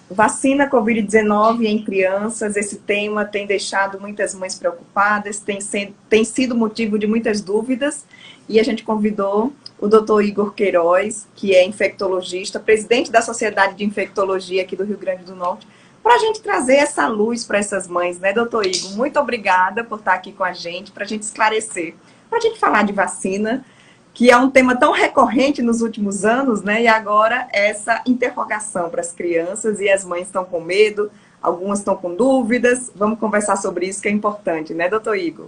Vacina Covid-19 em crianças, esse tema tem deixado muitas mães preocupadas, tem sido motivo de muitas dúvidas, e a gente convidou o Dr. Igor Queiroz, que é infectologista, presidente da Sociedade de Infectologia aqui do Rio Grande do Norte, para a gente trazer essa luz para essas mães, né, doutor Igor? Muito obrigada por estar aqui com a gente, para a gente esclarecer, para a gente falar de vacina, que é um tema tão recorrente nos últimos anos, né? E agora essa interrogação para as crianças, e as mães estão com medo, algumas estão com dúvidas. Vamos conversar sobre isso, que é importante, né, doutor Igor?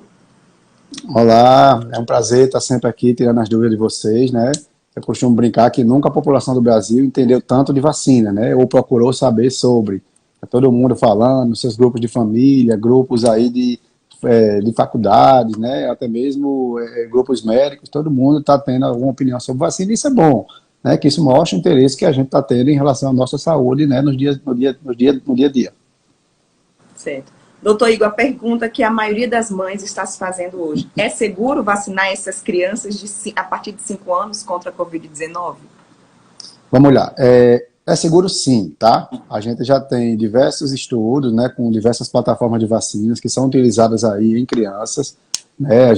Olá, é um prazer estar sempre aqui tirando as dúvidas de vocês, né? Eu costumo brincar que nunca a população do Brasil entendeu tanto de vacina, né? Ou procurou saber sobre. Tá todo mundo falando, seus grupos de família, grupos aí de faculdades, né? Até mesmo grupos médicos, todo mundo está tendo alguma opinião sobre vacina, e isso é bom, né? Que isso mostra o interesse que a gente está tendo em relação à nossa saúde, né? No dia a dia. Certo. Doutor Igor, a pergunta que a maioria das mães está se fazendo hoje: é seguro vacinar essas crianças a partir de 5 anos contra a Covid-19? Vamos lá. É seguro sim, tá? A gente já tem diversos estudos, né, com diversas plataformas de vacinas que são utilizadas aí em crianças, né?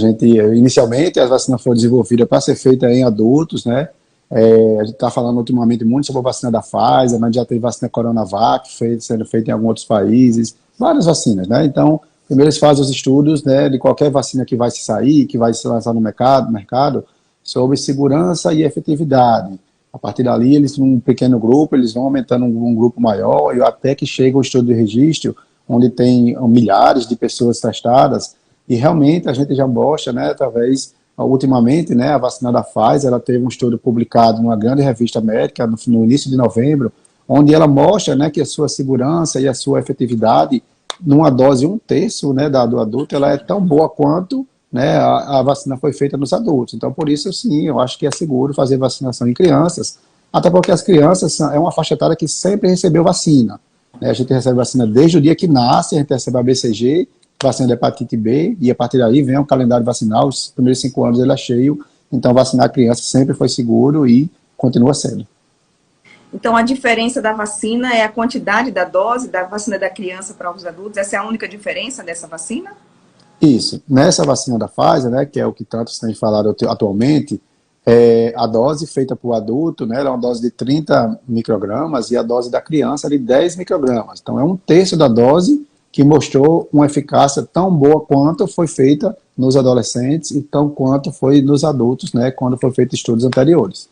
Inicialmente, as vacinas foram desenvolvidas para ser feitas em adultos, né? A gente está falando ultimamente muito sobre a vacina da Pfizer, mas já tem vacina Coronavac sendo feita em alguns outros países, várias vacinas, né? Então, primeiro eles fazem os estudos, né, de qualquer vacina que vai se sair, que vai se lançar no mercado sobre segurança e efetividade. A partir dali, eles, num pequeno grupo, eles vão aumentando um grupo maior, e até que chega o estudo de registro, onde tem milhares de pessoas testadas, e realmente a gente já mostra, né, ultimamente, né, a vacina da Pfizer, ela teve um estudo publicado numa grande revista médica, no início de novembro, onde ela mostra, né, que a sua segurança e a sua efetividade, numa dose 1/3, né, do adulto, ela é tão boa quanto, né, a vacina foi feita nos adultos. Então, por isso, sim, eu acho que é seguro fazer vacinação em crianças, até porque as crianças é uma faixa etária que sempre recebeu vacina, né? A gente recebe vacina desde o dia que nasce, a gente recebe a BCG, vacina da hepatite B, e a partir daí vem o calendário vacinal, os primeiros 5 anos ele é cheio, então vacinar a criança sempre foi seguro e continua sendo. Então, a diferença da vacina é a quantidade da dose da vacina da criança para os adultos? Essa é a única diferença dessa vacina? Isso. Nessa vacina da Pfizer, né, que é o que tantos têm falado atualmente, a dose feita para o adulto, né, ela é uma dose de 30 microgramas, e a dose da criança é de 10 microgramas. Então, é 1/3 da dose, que mostrou uma eficácia tão boa quanto foi feita nos adolescentes e tão quanto foi nos adultos, né, quando foi feito estudos anteriores.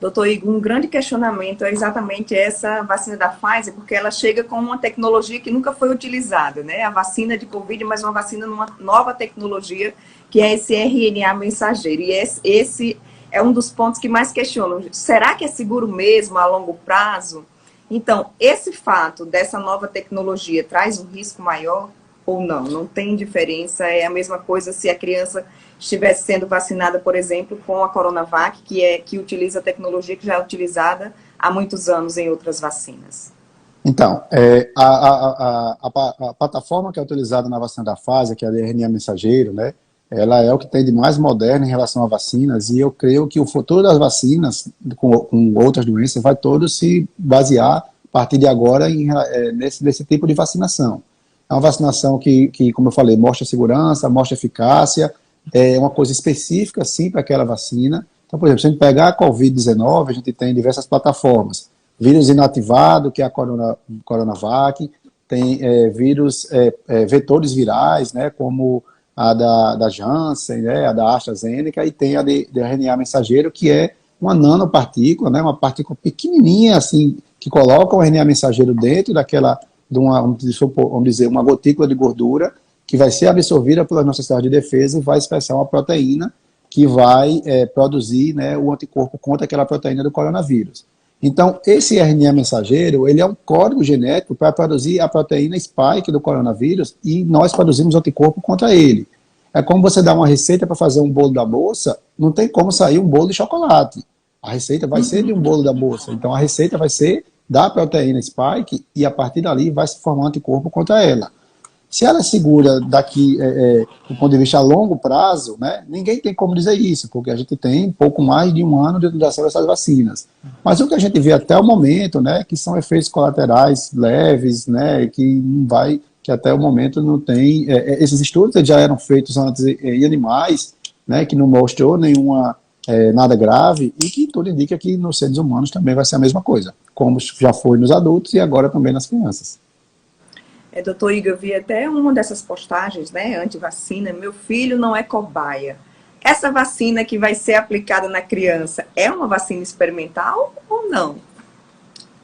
Doutor Igor, um grande questionamento é exatamente essa vacina da Pfizer, porque ela chega com uma tecnologia que nunca foi utilizada, né? A vacina de Covid, mas uma vacina numa nova tecnologia, que é esse RNA mensageiro. E esse é um dos pontos que mais questionam. Será que é seguro mesmo a longo prazo? Então, esse fato dessa nova tecnologia traz um risco maior ou não? Não tem diferença, é a mesma coisa se a criança estivesse sendo vacinada, por exemplo, com a Coronavac, que utiliza a tecnologia que já é utilizada há muitos anos em outras vacinas. Então, a plataforma que é utilizada na vacina da Pfizer, que é a RNA mensageiro, né, ela é o que tem de mais moderno em relação a vacinas, e eu creio que o futuro das vacinas com outras doenças vai todo se basear, a partir de agora, nesse tipo de vacinação. É uma vacinação que, como eu falei, mostra segurança, mostra eficácia, é uma coisa específica, sim, para aquela vacina. Então, por exemplo, se a gente pegar a Covid-19, a gente tem diversas plataformas. Vírus inativado, que é a Coronavac, tem vetores virais, né, como a da Janssen, né, a da AstraZeneca, e tem a de RNA mensageiro, que é uma nanopartícula, né, uma partícula pequenininha, assim, que coloca o RNA mensageiro dentro vamos dizer, uma gotícula de gordura, que vai ser absorvida pela nossa célula de defesa e vai expressar uma proteína que vai produzir, né, o anticorpo contra aquela proteína do coronavírus. Então, esse RNA mensageiro, ele é um código genético para produzir a proteína spike do coronavírus, e nós produzimos anticorpo contra ele. É como você dá uma receita para fazer um bolo da moça, não tem como sair um bolo de chocolate. A receita vai ser de um bolo da moça. Então, a receita vai ser da proteína spike, e a partir dali vai se formar um anticorpo contra ela. Se ela é segura daqui, do ponto de vista a longo prazo, né, ninguém tem como dizer isso, porque a gente tem pouco mais de um ano de utilização dessas vacinas. Mas o que a gente vê até o momento, né, que são efeitos colaterais leves, né, que não vai, que até o momento não tem. Esses estudos já eram feitos antes em animais, né, que não mostrou nenhuma nada grave e que tudo indica que nos seres humanos também vai ser a mesma coisa, como já foi nos adultos e agora também nas crianças. Doutor Igor, eu vi até uma dessas postagens, né, anti-vacina, meu filho não é cobaia. Essa vacina que vai ser aplicada na criança é uma vacina experimental ou não?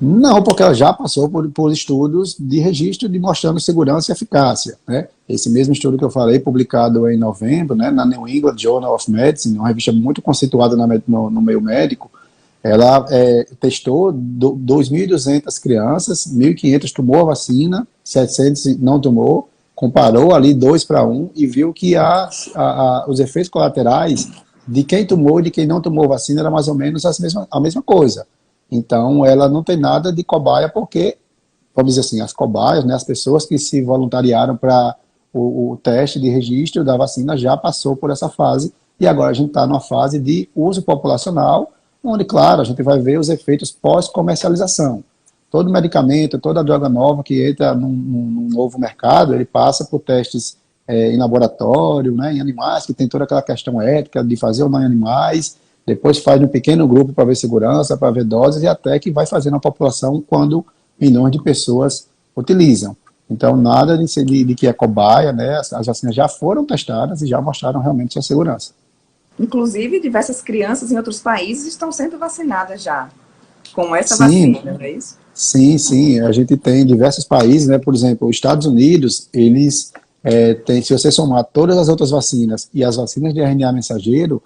Não, porque ela já passou por estudos de registro de mostrando segurança e eficácia, né? Esse mesmo estudo que eu falei, publicado em novembro, né, na New England Journal of Medicine, uma revista muito conceituada no meio médico, ela testou 2.200 crianças, 1.500 tomou a vacina, 700 não tomou, comparou ali 2 para 1 e viu que os efeitos colaterais de quem tomou e de quem não tomou vacina era mais ou menos a mesma coisa. Então, ela não tem nada de cobaia porque, vamos dizer assim, as cobaias, né, as pessoas que se voluntariaram para o teste de registro da vacina já passou por essa fase e agora a gente está numa fase de uso populacional, onde, claro, a gente vai ver os efeitos pós-comercialização. Todo medicamento, toda droga nova que entra num novo mercado, ele passa por testes em laboratório, né, em animais, que tem toda aquela questão ética de fazer ou não em animais, depois faz um pequeno grupo para ver segurança, para ver doses, e até que vai fazer na população quando milhões de pessoas utilizam. Então, nada de que é cobaia, né, as vacinas já foram testadas e já mostraram realmente sua segurança. Inclusive, diversas crianças em outros países estão sendo vacinadas já, com essa Sim, vacina, não é isso? sim. A gente tem diversos países, né? Por exemplo, os Estados Unidos, eles têm, se você somar todas as outras vacinas e as vacinas de RNA mensageiro,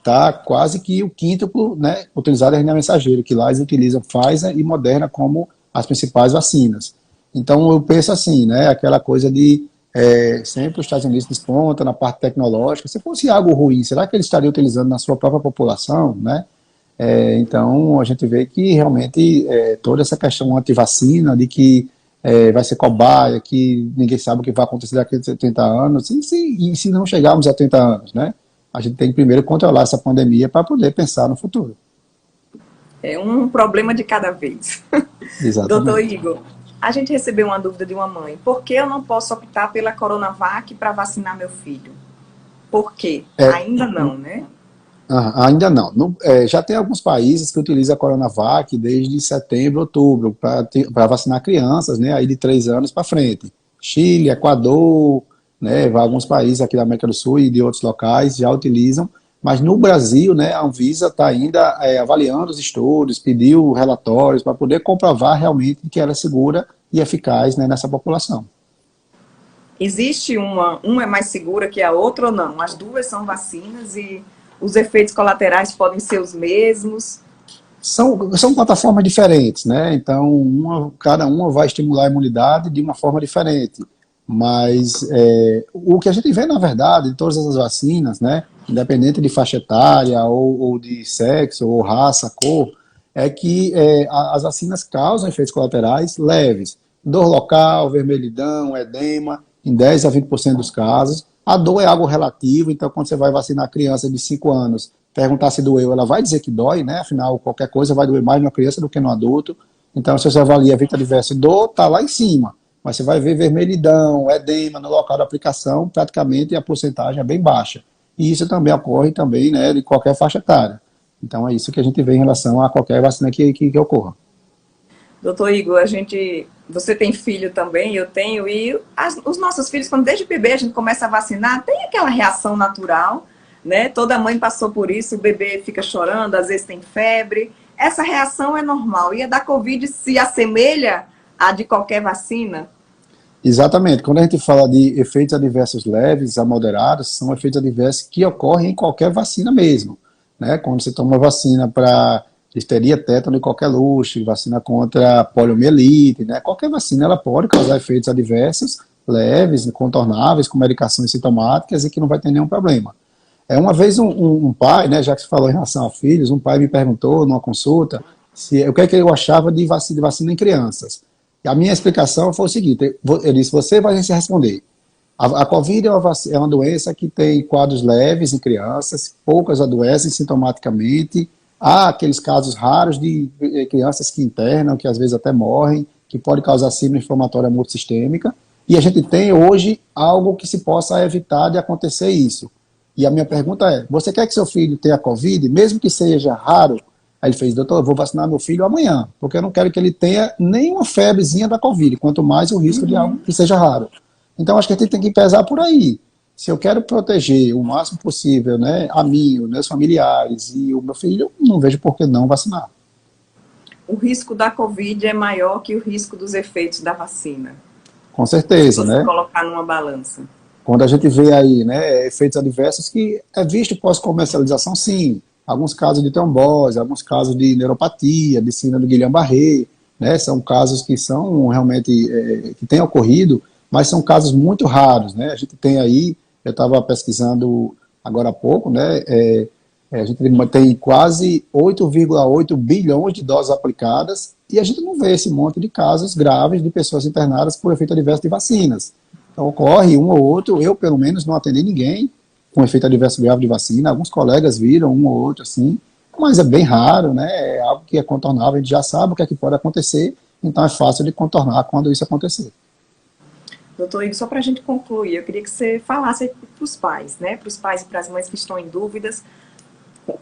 tá quase que o quíntuplo, né, utilizado RNA mensageiro, que lá eles utilizam Pfizer e Moderna como as principais vacinas. Então, eu penso assim, né? Aquela coisa de sempre os Estados Unidos desponta na parte tecnológica. Se fosse algo ruim, será que eles estariam utilizando na sua própria população, né? Então, a gente vê que realmente toda essa questão anti-vacina, de que vai ser cobaia, que ninguém sabe o que vai acontecer daqui a 30 anos, e se não chegarmos a 30 anos, né? A gente tem que primeiro controlar essa pandemia para poder pensar no futuro. É um problema de cada vez. Doutor Exatamente. Igor, a gente recebeu uma dúvida de uma mãe. Por que eu não posso optar pela Coronavac para vacinar meu filho? Por quê? É, Ainda não, né? ainda não. Já tem alguns países que utilizam a Coronavac desde setembro, outubro, para vacinar crianças, né, aí de 3 anos para frente. Chile, Equador, né, alguns países aqui da América do Sul e de outros locais já utilizam, mas no Brasil, né, a Anvisa está ainda avaliando os estudos, pediu relatórios para poder comprovar realmente que ela é segura e eficaz, né, nessa população. Existe uma é mais segura que a outra ou não? As duas são vacinas e os efeitos colaterais podem ser os mesmos? São plataformas diferentes, né? Então, cada uma vai estimular a imunidade de uma forma diferente. Mas o que a gente vê, na verdade, em todas essas vacinas, né, independente de faixa etária, ou de sexo, ou raça, cor, é que as vacinas causam efeitos colaterais leves. Dor local, vermelhidão, edema, em 10 a 20% dos casos. A dor é algo relativo, então quando você vai vacinar a criança de 5 anos, perguntar se doeu, ela vai dizer que dói, né? Afinal, qualquer coisa vai doer mais numa criança do que no adulto. Então, se você avalia evento adverso, dor está lá em cima, mas você vai ver vermelhidão, edema no local da aplicação, praticamente a porcentagem é bem baixa. E isso também ocorre também, né, de qualquer faixa etária. Então, é isso que a gente vê em relação a qualquer vacina que ocorra. Doutor Igor, você tem filho também, eu tenho, e os nossos filhos, quando desde bebê a gente começa a vacinar, tem aquela reação natural, né? Toda mãe passou por isso, o bebê fica chorando, às vezes tem febre. Essa reação é normal. E a da Covid se assemelha à de qualquer vacina? Exatamente. Quando a gente fala de efeitos adversos leves a moderados, são efeitos adversos que ocorrem em qualquer vacina mesmo, né? Quando você toma vacina para histeria, tétano e qualquer luxo, vacina contra poliomielite, né? Qualquer vacina ela pode causar efeitos adversos leves, contornáveis, com medicações sintomáticas e que não vai ter nenhum problema. Uma vez um pai, né, já que você falou em relação a filhos, um pai me perguntou numa consulta o que é que eu achava de vacina em crianças. E a minha explicação foi o seguinte, eu disse, você vai se responder. A Covid é uma doença que tem quadros leves em crianças, poucas adoecem sintomaticamente, há aqueles casos raros de crianças que internam, que às vezes até morrem, que pode causar síndrome inflamatória multissistêmica, e a gente tem hoje algo que se possa evitar de acontecer isso. E a minha pergunta é, você quer que seu filho tenha Covid, mesmo que seja raro? Aí ele fez, doutor, eu vou vacinar meu filho amanhã, porque eu não quero que ele tenha nenhuma febrezinha da Covid, quanto mais o risco de algo que seja raro. Então, acho que a gente tem que pesar por aí. Se eu quero proteger o máximo possível, né, a mim, os meus familiares e o meu filho, não vejo por que não vacinar. O risco da Covid é maior que o risco dos efeitos da vacina. Com certeza, se você né? colocar numa balança. Quando a gente vê aí, né, efeitos adversos que é visto pós-comercialização, sim. Alguns casos de trombose, alguns casos de neuropatia, de síndrome de Guillain-Barré, né, são casos que são realmente, que têm ocorrido, mas são casos muito raros, né? A gente tem aí, eu estava pesquisando agora há pouco, né, a gente tem quase 8,8 bilhões de doses aplicadas e a gente não vê esse monte de casos graves de pessoas internadas por efeito adverso de vacinas. Então ocorre um ou outro, eu pelo menos não atendi ninguém com efeito adverso grave de vacina, alguns colegas viram um ou outro assim, mas é bem raro, né? É algo que é contornável, a gente já sabe o que é que pode acontecer, então é fácil de contornar quando isso acontecer. Doutor Igor, só para a gente concluir, eu queria que você falasse para os pais, né? Para os pais e para as mães que estão em dúvidas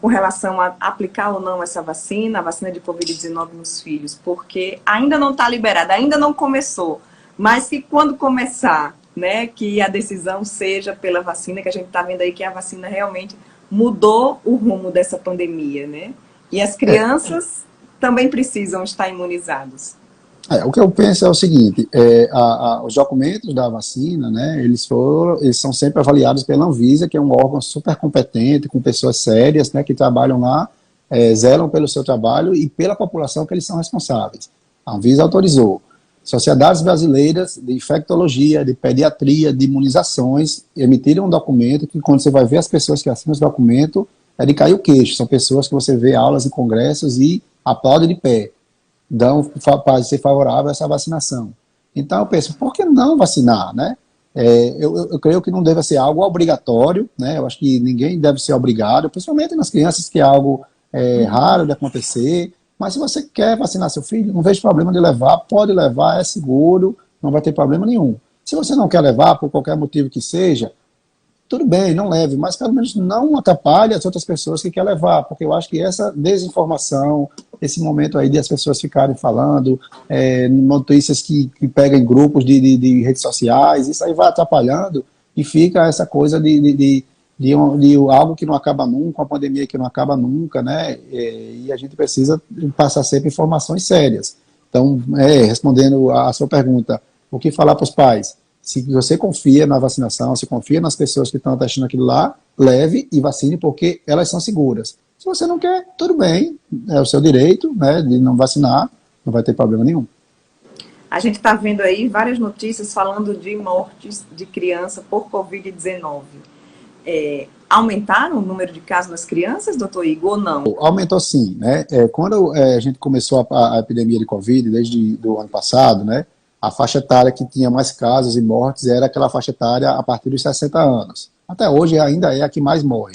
com relação a aplicar ou não essa vacina, a vacina de Covid-19 nos filhos, porque ainda não está liberada, ainda não começou, mas que quando começar, né, que a decisão seja pela vacina, que a gente está vendo aí que a vacina realmente mudou o rumo dessa pandemia, né? E as crianças também precisam estar imunizadas. O que eu penso é o seguinte, os documentos da vacina, né, eles são sempre avaliados pela Anvisa, que é um órgão super competente, com pessoas sérias, né, que trabalham lá, zelam pelo seu trabalho e pela população que eles são responsáveis. A Anvisa autorizou. Sociedades brasileiras de infectologia, de pediatria, de imunizações, emitiram um documento que, quando você vai ver as pessoas que assinam esse documento, é de cair o queixo. São pessoas que você vê aulas em congressos e aplaudem de pé. Para ser favorável a essa vacinação. Então eu penso, por que não vacinar, né? Eu creio que não deve ser algo obrigatório, né? Eu acho que ninguém deve ser obrigado, principalmente nas crianças, que é algo raro de acontecer, mas se você quer vacinar seu filho, não vejo problema de levar, pode levar, é seguro, não vai ter problema nenhum. Se você não quer levar, por qualquer motivo que seja, tudo bem, não leve, mas pelo menos não atrapalhe as outras pessoas que quer levar, porque eu acho que essa desinformação, esse momento aí de as pessoas ficarem falando, notícias que pegam em grupos de redes sociais, isso aí vai atrapalhando e fica essa coisa de algo que não acaba nunca, uma pandemia que não acaba nunca, né? E a gente precisa passar sempre informações sérias. Então, respondendo a sua pergunta, o que falar para os pais? Se você confia na vacinação, se confia nas pessoas que estão testando aquilo lá, leve e vacine porque elas são seguras. Se você não quer, tudo bem, é o seu direito, né, de não vacinar, não vai ter problema nenhum. A gente está vendo aí várias notícias falando de mortes de criança por Covid-19. Aumentaram o número de casos nas crianças, doutor Igor, ou não? Aumentou sim, né? Quando a gente começou a epidemia de Covid, desde o ano passado, né, a faixa etária que tinha mais casos e mortes era aquela faixa etária a partir dos 60 anos. Até hoje ainda é a que mais morre.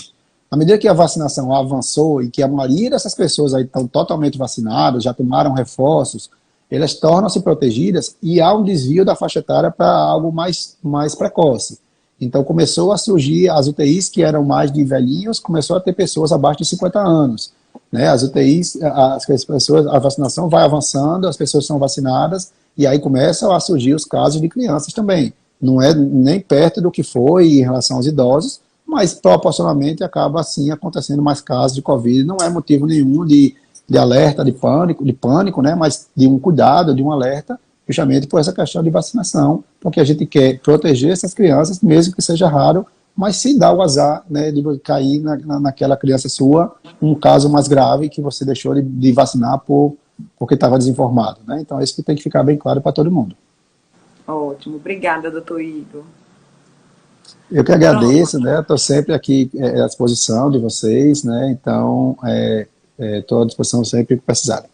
À medida que a vacinação avançou e que a maioria dessas pessoas aí estão totalmente vacinadas, já tomaram reforços, elas tornam-se protegidas e há um desvio da faixa etária para algo mais precoce. Então começou a surgir as UTIs que eram mais de velhinhos, começou a ter pessoas abaixo de 50 anos. Né? As UTIs, a vacinação vai avançando, as pessoas são vacinadas, e aí começam a surgir os casos de crianças também. Não é nem perto do que foi em relação aos idosos, mas proporcionalmente acaba assim acontecendo mais casos de Covid. Não é motivo nenhum de alerta, de pânico, né? Mas de um cuidado, de um alerta, justamente por essa questão de vacinação, porque a gente quer proteger essas crianças, mesmo que seja raro, mas se dá o azar, né, de cair naquela criança sua um caso mais grave que você deixou de vacinar porque estava desinformado, né? Então, isso que tem que ficar bem claro para todo mundo. Ótimo. Obrigada, doutor Igor. Eu que agradeço, né? Estou sempre aqui à disposição de vocês, né? Então, estou à disposição sempre que precisarem.